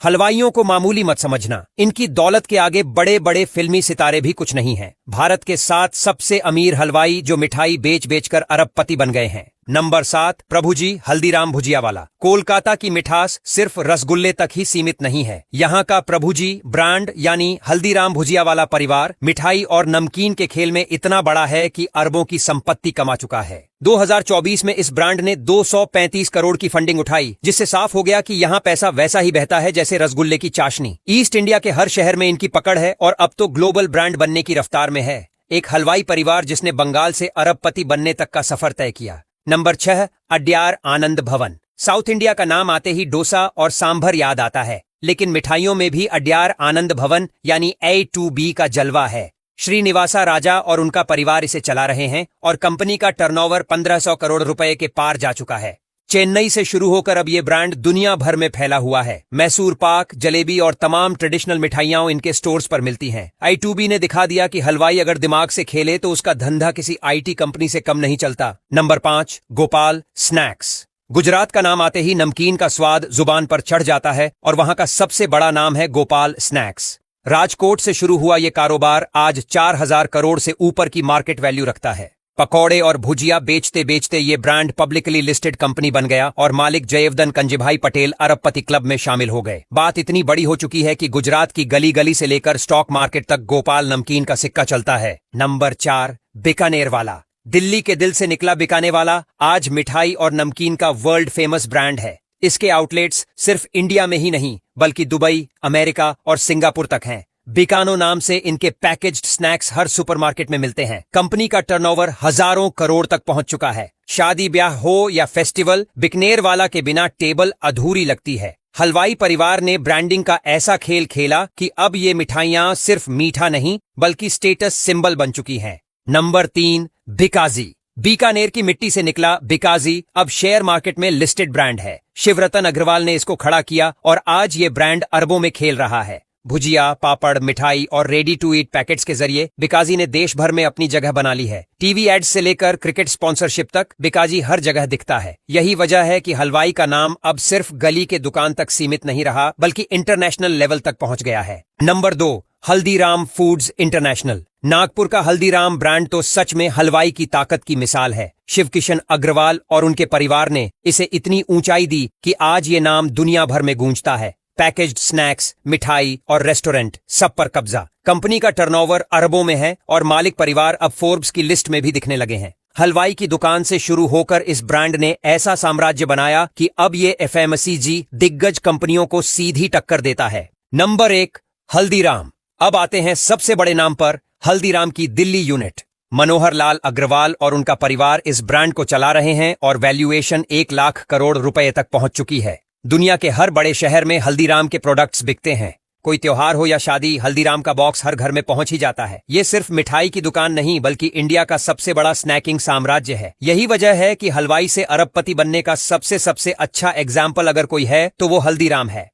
हलवाइयों को मामूली मत समझना, इनकी दौलत के आगे बड़े बड़े फिल्मी सितारे भी कुछ नहीं हैं। भारत के 7 सबसे अमीर हलवाई जो मिठाई बेच बेचकर अरबपति बन गए हैं। नंबर 7, प्रभुजी हल्दीराम भुजिया वाला। कोलकाता की मिठास सिर्फ रसगुल्ले तक ही सीमित नहीं है। यहाँ का प्रभुजी ब्रांड यानी हल्दीराम भुजिया वाला परिवार मिठाई और नमकीन के खेल में इतना बड़ा है कि अरबों की संपत्ति कमा चुका है। 2024 में इस ब्रांड ने 235 करोड़ की फंडिंग उठाई, जिससे साफ हो गया कि यहाँ पैसा वैसा ही बहता है जैसे रसगुल्ले की चाशनी। ईस्ट इंडिया के हर शहर में इनकी पकड़ है और अब तो ग्लोबल ब्रांड बनने की रफ्तार में है। एक हलवाई परिवार जिसने बंगाल से अरबपति बनने तक का सफर तय किया। नंबर 6, अड्यार आनंद भवन। साउथ इंडिया का नाम आते ही डोसा और सांभर याद आता है, लेकिन मिठाइयों में भी अड्यार आनंद भवन यानी A2B का जलवा है। श्रीनिवासा राजा और उनका परिवार इसे चला रहे हैं और कंपनी का टर्नओवर 1500 करोड़ रुपए के पार जा चुका है। चेन्नई से शुरू होकर अब ये ब्रांड दुनिया भर में फैला हुआ है। मैसूर पाक, जलेबी और तमाम ट्रेडिशनल मिठाइयां इनके स्टोर्स पर मिलती हैं। I2B ने दिखा दिया कि हलवाई अगर दिमाग से खेले तो उसका धंधा किसी IT कंपनी से कम नहीं चलता। Number 5, Gopal snacks. गुजरात का नाम आते ही नमकीन का स्वाद जुबान पर चढ़ जाता है और वहां का सबसे बड़ा नाम है गोपाल स्नैक्स। राजकोट से शुरू हुआ ये कारोबार आज 4000 करोड़ से ऊपर की मार्केट वैल्यू रखता है। पकौड़े और भुजिया बेचते बेचते ये ब्रांड पब्लिकली लिस्टेड कंपनी बन गया और मालिक जयवदन कंजीभाई पटेल अरबपति क्लब में शामिल हो गए। बात इतनी बड़ी हो चुकी है कि गुजरात की गली गली से लेकर स्टॉक मार्केट तक गोपाल नमकीन का सिक्का चलता है। नंबर 4, बीकानेर वाला। दिल्ली के दिल से निकला बीकानेर वाला आज मिठाई और नमकीन का वर्ल्ड फेमस ब्रांड है। इसके आउटलेट्स सिर्फ इंडिया में ही नहीं बल्कि दुबई, अमेरिका और सिंगापुर तक हैं। बीकानो नाम से इनके पैकेज्ड स्नैक्स हर सुपरमार्केट में मिलते हैं। कंपनी का टर्नओवर हजारों करोड़ तक पहुंच चुका है। शादी ब्याह हो या फेस्टिवल, बीकानेर वाला के बिना टेबल अधूरी लगती है। हलवाई परिवार ने ब्रांडिंग का ऐसा खेल खेला कि अब ये मिठाइयां सिर्फ मीठा नहीं बल्कि स्टेटस सिंबल बन चुकी हैं। नंबर 3, बिकाजी। बीकानेर की मिट्टी से निकला बिकाजी अब शेयर मार्केट में लिस्टेड ब्रांड है। शिवरतन अग्रवाल ने इसको खड़ा किया और आज ये ब्रांड अरबों में खेल रहा है। भुजिया, पापड़, मिठाई और रेडी टू ईट पैकेट्स के जरिए बिकाजी ने देश भर में अपनी जगह बना ली है। टीवी एड्स से लेकर क्रिकेट स्पॉन्सरशिप तक बिकाजी हर जगह दिखता है। यही वजह है कि हलवाई का नाम अब सिर्फ गली के दुकान तक सीमित नहीं रहा बल्कि इंटरनेशनल लेवल तक पहुंच गया है। Number 2, Haldiram foods international. Nagpur का हल्दीराम ब्रांड तो सच में हलवाई की ताकत की मिसाल है। शिव किशन अग्रवाल और उनके परिवार ने इसे इतनी ऊंचाई दी कि आज ये नाम दुनिया भर में गूंजता है। पैकेज्ड स्नैक्स, मिठाई और रेस्टोरेंट सब पर कब्जा। कंपनी का टर्नओवर अरबों में है और मालिक परिवार अब फोर्ब्स की लिस्ट में भी दिखने लगे हैं। हलवाई की दुकान से शुरू होकर इस ब्रांड ने ऐसा साम्राज्य बनाया कि अब ये FMCG दिग्गज कंपनियों को सीधी टक्कर देता है। नंबर 1, हल्दीराम। अब आते हैं सबसे बड़े नाम पर, हल्दीराम की दिल्ली यूनिट। मनोहर लाल अग्रवाल और उनका परिवार इस ब्रांड को चला रहे हैं और वैल्यूएशन 1 लाख करोड़ रुपए तक पहुंच चुकी है। दुनिया के हर बड़े शहर में हल्दीराम के प्रोडक्ट्स बिकते हैं। कोई त्योहार हो या शादी, हल्दीराम का बॉक्स हर घर में पहुंच ही जाता है। ये सिर्फ मिठाई की दुकान नहीं बल्कि इंडिया का सबसे बड़ा स्नैकिंग साम्राज्य है। यही वजह है कि हलवाई से अरबपति बनने का सबसे अच्छा एग्जाम्पल अगर कोई है तो वो हल्दीराम है।